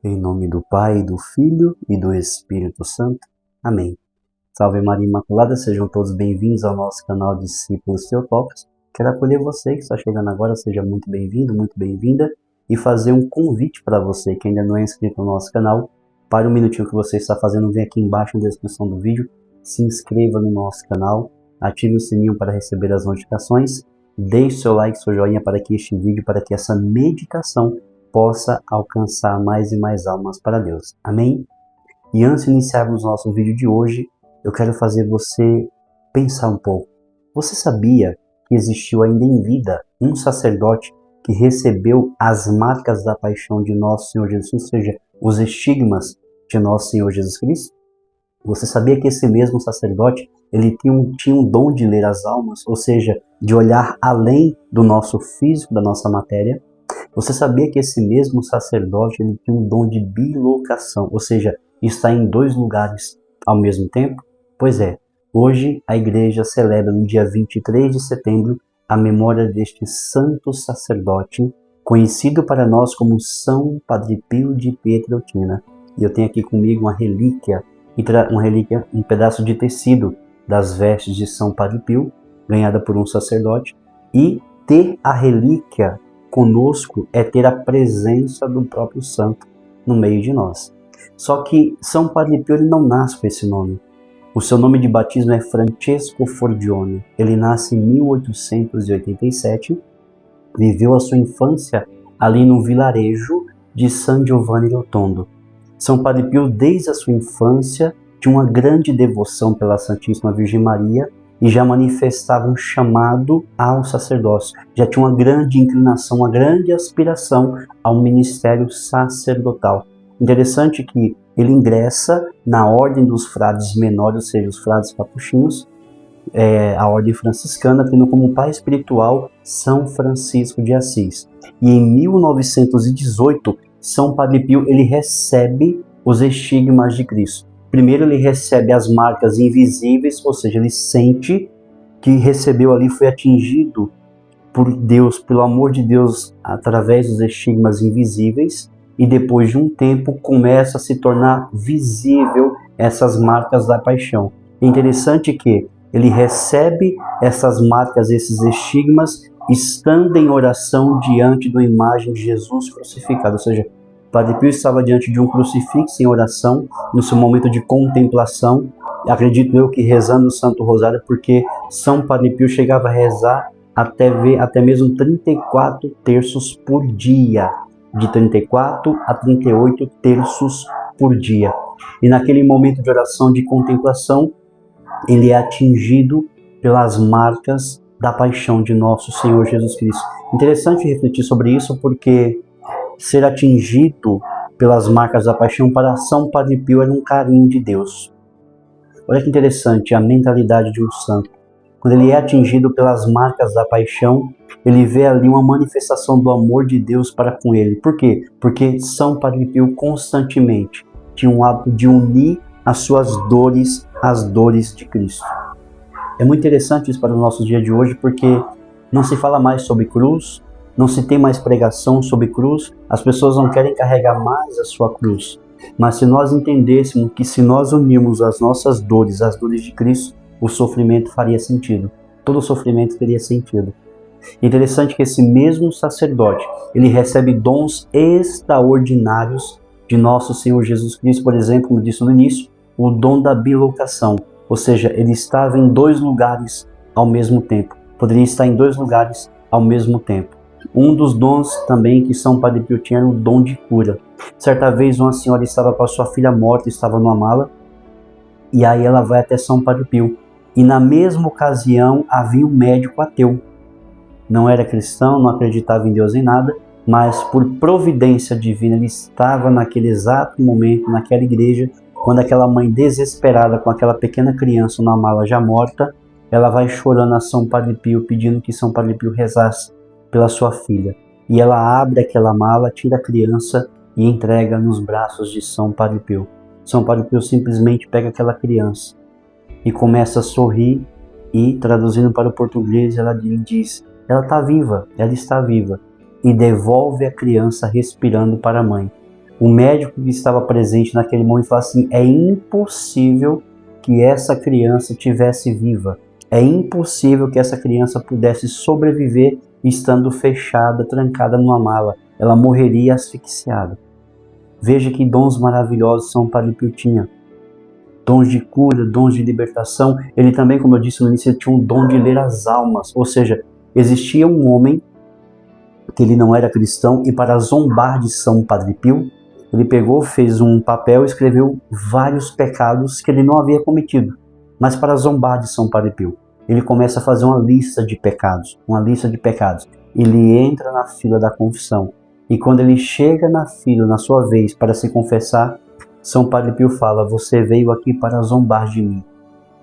Em nome do Pai, do Filho e do Espírito Santo. Amém. Salve Maria Imaculada, sejam todos bem-vindos ao nosso canal Discípulos Teotocos. Quero acolher você que está chegando agora, seja muito bem-vindo, muito bem-vinda, e fazer um convite para você que ainda não é inscrito no nosso canal. Para um minutinho que você está fazendo, vem aqui embaixo na descrição do vídeo, se inscreva no nosso canal, ative o sininho para receber as notificações, deixe seu like, seu joinha para que este vídeo, para que essa meditação possa alcançar mais e mais almas para Deus. Amém? E antes de iniciarmos o nosso vídeo de hoje, eu quero fazer você pensar um pouco. Você sabia que existiu ainda em vida um sacerdote que recebeu as marcas da paixão de nosso Senhor Jesus Cristo, ou seja, os estigmas de nosso Senhor Jesus Cristo? Você sabia que esse mesmo sacerdote, ele tinha um dom de ler as almas, ou seja, de olhar além do nosso físico, da nossa matéria? Você sabia que esse mesmo sacerdote, ele tinha um dom de bilocação, ou seja, está em dois lugares ao mesmo tempo? Pois é, hoje a igreja celebra no dia 23 de setembro a memória deste santo sacerdote, conhecido para nós como São Padre Pio de Pietrelcina. E eu tenho aqui comigo uma relíquia, um pedaço de tecido das vestes de São Padre Pio, ganhada por um sacerdote, e ter a relíquia conosco é ter a presença do próprio santo no meio de nós. Só que São Padre Pio ele não nasce com esse nome. O seu nome de batismo é Francesco Forgione. Ele nasce em 1887, viveu a sua infância ali no vilarejo de San Giovanni Rotondo. São Padre Pio, desde a sua infância, tinha uma grande devoção pela Santíssima Virgem Maria e já manifestava um chamado ao sacerdócio. Já tinha uma grande inclinação, uma grande aspiração ao ministério sacerdotal. Interessante que ele ingressa na ordem dos frades menores, ou seja, os frades capuchinhos, a ordem franciscana, tendo como pai espiritual São Francisco de Assis. E em 1918, São Padre Pio ele recebe os estigmas de Cristo. Primeiro ele recebe as marcas invisíveis, ou seja, ele sente que recebeu ali, foi atingido por Deus, pelo amor de Deus, através dos estigmas invisíveis, e depois de um tempo começa a se tornar visível essas marcas da paixão. É interessante que ele recebe essas marcas, esses estigmas, estando em oração diante da imagem de Jesus crucificado, ou seja, Padre Pio estava diante de um crucifixo em oração, no seu momento de contemplação, acredito eu que rezando o Santo Rosário, porque São Padre Pio chegava a rezar até mesmo 34 terços por dia, de 34 a 38 terços por dia. E naquele momento de oração, de contemplação, ele é atingido pelas marcas da paixão de nosso Senhor Jesus Cristo. Interessante refletir sobre isso, porque ser atingido pelas marcas da paixão para São Padre Pio era um carinho de Deus. Olha que interessante a mentalidade de um santo. Quando ele é atingido pelas marcas da paixão, ele vê ali uma manifestação do amor de Deus para com ele. Por quê? Porque São Padre Pio constantemente tinha um hábito de unir as suas dores às dores de Cristo. É muito interessante isso para o nosso dia de hoje, porque não se fala mais sobre cruz, não se tem mais pregação sobre cruz, as pessoas não querem carregar mais a sua cruz. Mas se nós entendêssemos que se nós unirmos as nossas dores às dores de Cristo, o sofrimento faria sentido. Todo sofrimento teria sentido. Interessante que esse mesmo sacerdote, ele recebe dons extraordinários de nosso Senhor Jesus Cristo, por exemplo, como disse no início, o dom da bilocação, ou seja, ele estava em dois lugares ao mesmo tempo, poderia estar em dois lugares ao mesmo tempo. Um dos dons também que São Padre Pio tinha era o dom de cura. Certa vez uma senhora estava com a sua filha morta, estava numa mala, e aí ela vai até São Padre Pio. E na mesma ocasião havia um médico ateu. Não era cristão, não acreditava em Deus em nada, mas por providência divina ele estava naquele exato momento, naquela igreja, quando aquela mãe desesperada com aquela pequena criança na mala já morta, ela vai chorando a São Padre Pio, pedindo que São Padre Pio rezasse pela sua filha. E ela abre aquela mala, tira a criança e entrega nos braços de São Padre Pio. São Padre Pio simplesmente pega aquela criança e começa a sorrir e, traduzindo para o português, ela diz, ela está viva, ela está viva. e devolve a criança respirando para a mãe. O médico que estava presente naquele momento falou assim: é impossível que essa criança tivesse viva. É impossível que essa criança pudesse sobreviver estando fechada, trancada numa mala. Ela morreria asfixiada. Veja que dons maravilhosos São Padre Pio tinha. Dons de cura, dons de libertação. Ele também, como eu disse no início, tinha um dom de ler as almas. Ou seja, existia um homem que ele não era cristão e para zombar de São Padre Pio, ele pegou, fez um papel e escreveu vários pecados que ele não havia cometido. Mas para zombar de São Padre Pio, ele começa a fazer uma lista de pecados. Ele entra na fila da confissão. E quando ele chega na fila, na sua vez, para se confessar, São Padre Pio fala: você veio aqui para zombar de mim.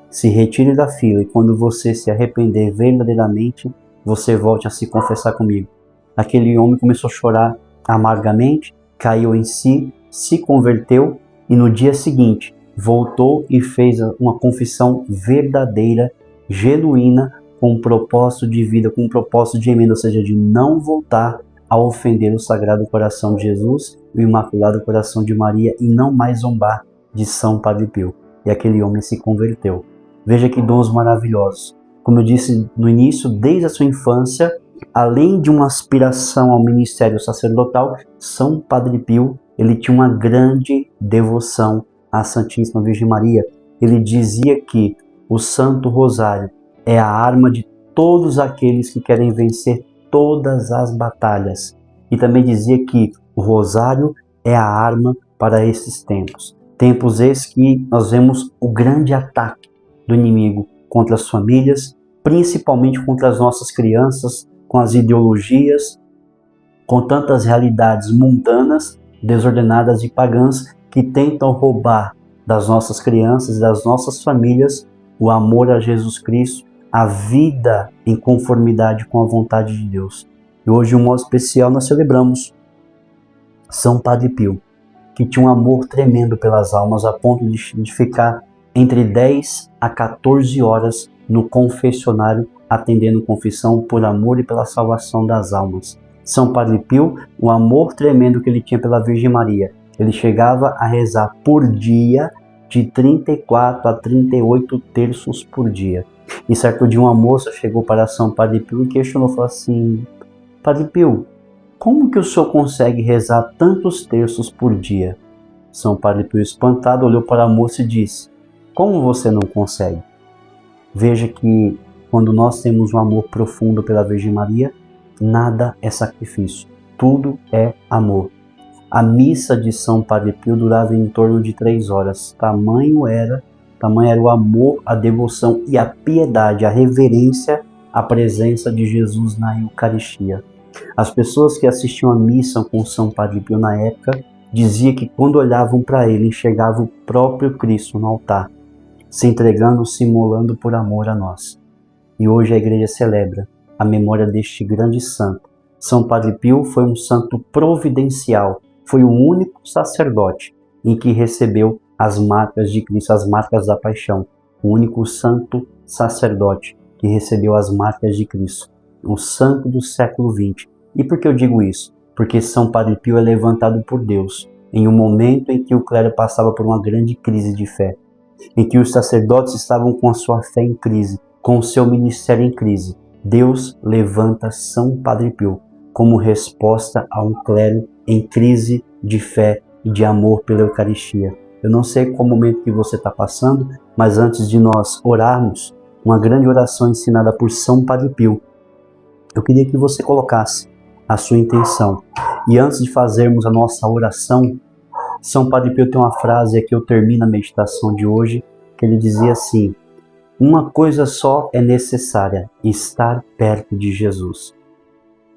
Se retire da fila e quando você se arrepender verdadeiramente, você volte a se confessar comigo. Aquele homem começou a chorar amargamente, caiu em si, se converteu e no dia seguinte voltou e fez uma confissão verdadeira, genuína, com um propósito de vida, com um propósito de emenda, ou seja, de não voltar a ofender o Sagrado Coração de Jesus, o Imaculado Coração de Maria e não mais zombar de São Padre Pio. E aquele homem se converteu. Veja que dons maravilhosos. Como eu disse no início, desde a sua infância, além de uma aspiração ao ministério sacerdotal, São Padre Pio, ele tinha uma grande devoção à Santíssima Virgem Maria. Ele dizia que o Santo Rosário é a arma de todos aqueles que querem vencer todas as batalhas. E também dizia que o Rosário é a arma para esses tempos. Tempos esses que nós vemos o grande ataque do inimigo contra as famílias, principalmente contra as nossas crianças, com as ideologias, com tantas realidades mundanas, desordenadas e pagãs que tentam roubar das nossas crianças e das nossas famílias o amor a Jesus Cristo, a vida em conformidade com a vontade de Deus. E hoje, de um modo especial, nós celebramos São Padre Pio, que tinha um amor tremendo pelas almas, a ponto de ficar entre 10 a 14 horas no confessionário, atendendo confissão por amor e pela salvação das almas. São Padre Pio, o amor tremendo que ele tinha pela Virgem Maria, ele chegava a rezar por dia de 34 a 38 terços por dia. E certo dia uma moça chegou para São Padre Pio e questionou, falou assim: Padre Pio, como que o senhor consegue rezar tantos terços por dia? São Padre Pio, espantado, olhou para a moça e disse: como você não consegue? Veja que quando nós temos um amor profundo pela Virgem Maria, nada é sacrifício, tudo é amor. A missa de São Padre Pio durava em torno de 3 horas. Tamanho era o amor, a devoção e a piedade, a reverência à presença de Jesus na Eucaristia. As pessoas que assistiam a missa com São Padre Pio na época diziam que quando olhavam para ele, enxergavam o próprio Cristo no altar, se entregando, se imolando por amor a nós. E hoje a igreja celebra a memória deste grande santo. São Padre Pio foi um santo providencial, foi o único sacerdote em que recebeu as marcas de Cristo, as marcas da paixão. O único santo sacerdote que recebeu as marcas de Cristo, o santo do século XX. E por que eu digo isso? Porque São Padre Pio é levantado por Deus em um momento em que o clero passava por uma grande crise de fé, em que os sacerdotes estavam com a sua fé em crise, com o seu ministério em crise. Deus levanta São Padre Pio como resposta a um clero em crise de fé e de amor pela Eucaristia. Eu não sei qual momento que você está passando, mas antes de nós orarmos, uma grande oração ensinada por São Padre Pio, eu queria que você colocasse a sua intenção. E antes de fazermos a nossa oração, São Padre Pio tem uma frase que eu termino a meditação de hoje, que ele dizia assim: uma coisa só é necessária, estar perto de Jesus.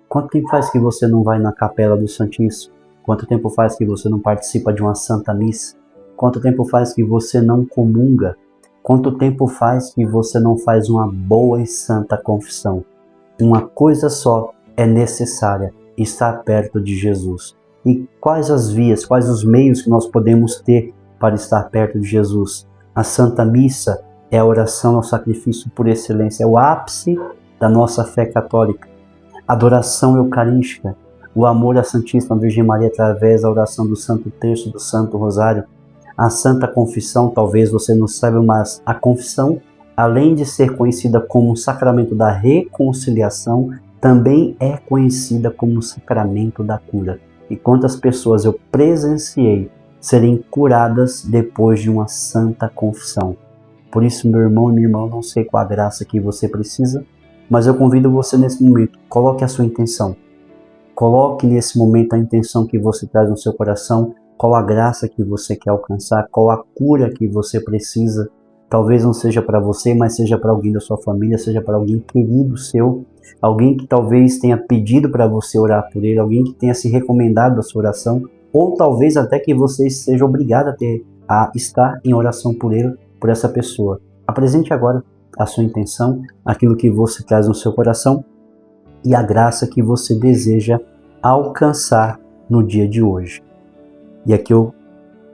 Quanto tempo faz que você não vai na capela do Santíssimo? Quanto tempo faz que você não participa de uma Santa Missa? Quanto tempo faz que você não comunga? Quanto tempo faz que você não faz uma boa e santa confissão? Uma coisa só é necessária, estar perto de Jesus. E quais as vias, quais os meios que nós podemos ter para estar perto de Jesus? A Santa Missa é a oração ao sacrifício por excelência, é o ápice da nossa fé católica. A adoração eucarística o amor à Santíssima Virgem Maria através da oração do Santo Terço, do Santo Rosário, a Santa Confissão. Talvez você não saiba, mas a confissão, além de ser conhecida como o sacramento da reconciliação, também é conhecida como o sacramento da cura. E quantas pessoas eu presenciei serem curadas depois de uma santa confissão. Por isso, meu irmão e minha irmã, não sei qual a graça que você precisa, mas eu convido você nesse momento, coloque a sua intenção. Coloque nesse momento a intenção que você traz no seu coração, qual a graça que você quer alcançar, qual a cura que você precisa. Talvez não seja para você, mas seja para alguém da sua família, seja para alguém querido seu, alguém que talvez tenha pedido para você orar por ele, alguém que tenha se recomendado a sua oração, ou talvez até que você seja obrigado a estar em oração por ele, por essa pessoa. Apresente agora a sua intenção, aquilo que você traz no seu coração e a graça que você deseja alcançar no dia de hoje. E aqui eu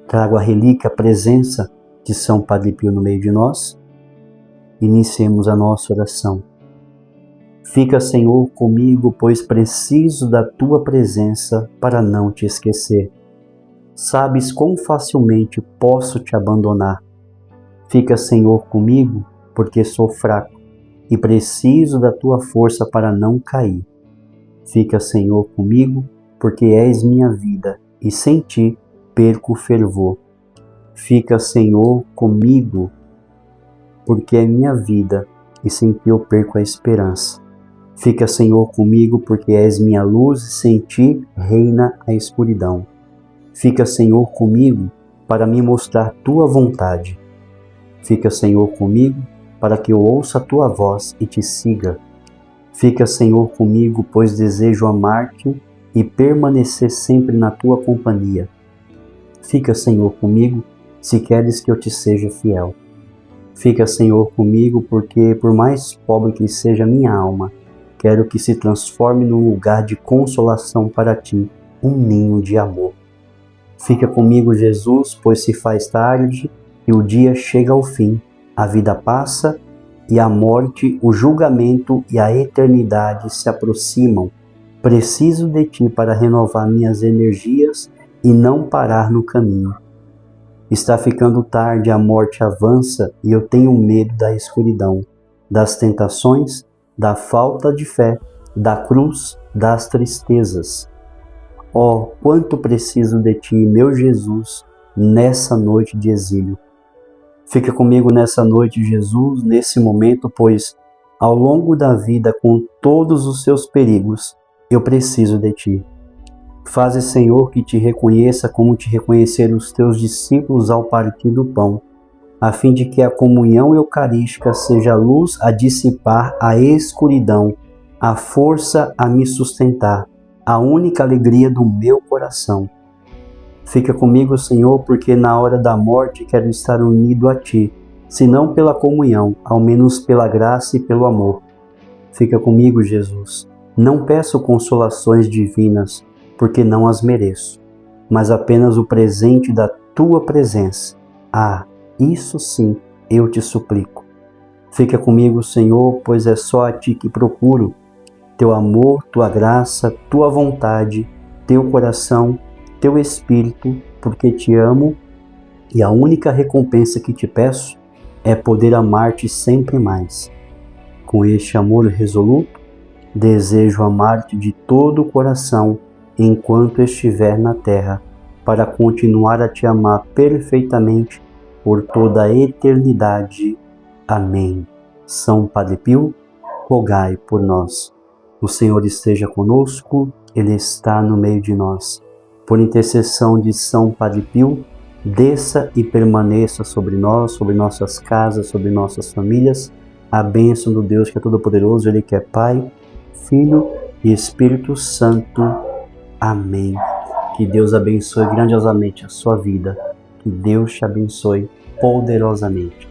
trago a relíquia, a presença de São Padre Pio no meio de nós. Iniciemos a nossa oração. Fica, Senhor, comigo, pois preciso da Tua presença para não te esquecer. Sabes quão facilmente posso te abandonar. Fica, Senhor, comigo, porque sou fraco e preciso da Tua força para não cair. Fica, Senhor, comigo, porque és minha vida e sem Ti perco o fervor. Fica, Senhor, comigo, porque é minha vida e sem Ti eu perco a esperança. Fica, Senhor, comigo, porque és minha luz e sem Ti reina a escuridão. Fica, Senhor, comigo para me mostrar Tua vontade. Fica, Senhor, comigo para que eu ouça a Tua voz e Te siga. Fica, Senhor, comigo, pois desejo amar-Te e permanecer sempre na Tua companhia. Fica, Senhor, comigo se queres que eu Te seja fiel. Fica, Senhor, comigo, porque por mais pobre que seja minha alma, quero que se transforme num lugar de consolação para Ti, um ninho de amor. Fica comigo, Jesus, pois se faz tarde e o dia chega ao fim, a vida passa e a morte, o julgamento e a eternidade se aproximam. Preciso de Ti para renovar minhas energias e não parar no caminho. Está ficando tarde, a morte avança e eu tenho medo da escuridão, das tentações, da falta de fé, da cruz, das tristezas. Oh, quanto preciso de Ti, meu Jesus, nessa noite de exílio. Fica comigo nessa noite, Jesus, nesse momento, pois ao longo da vida, com todos os seus perigos, eu preciso de Ti. Faze, Senhor, que Te reconheça como Te reconheceram os Teus discípulos ao partir do pão, a fim de que a comunhão eucarística seja a luz a dissipar a escuridão, a força a me sustentar, a única alegria do meu coração. Fica comigo, Senhor, porque na hora da morte quero estar unido a Ti, se não pela comunhão, ao menos pela graça e pelo amor. Fica comigo, Jesus. Não peço consolações divinas, porque não as mereço, mas apenas o presente da Tua presença. Ah, isso sim, eu Te suplico. Fica comigo, Senhor, pois é só a Ti que procuro. Teu amor, Tua graça, Tua vontade, Teu coração, Teu Espírito, porque Te amo e a única recompensa que Te peço é poder amar-Te sempre mais. Com este amor resoluto, desejo amar-Te de todo o coração enquanto estiver na terra, para continuar a Te amar perfeitamente por toda a eternidade. Amém. São Padre Pio, rogai por nós. O Senhor esteja conosco, Ele está no meio de nós. Por intercessão de São Padre Pio, desça e permaneça sobre nós, sobre nossas casas, sobre nossas famílias, a bênção do Deus que é todo-poderoso, Ele que é Pai, Filho e Espírito Santo. Amém. Que Deus abençoe grandiosamente a sua vida. Que Deus te abençoe poderosamente.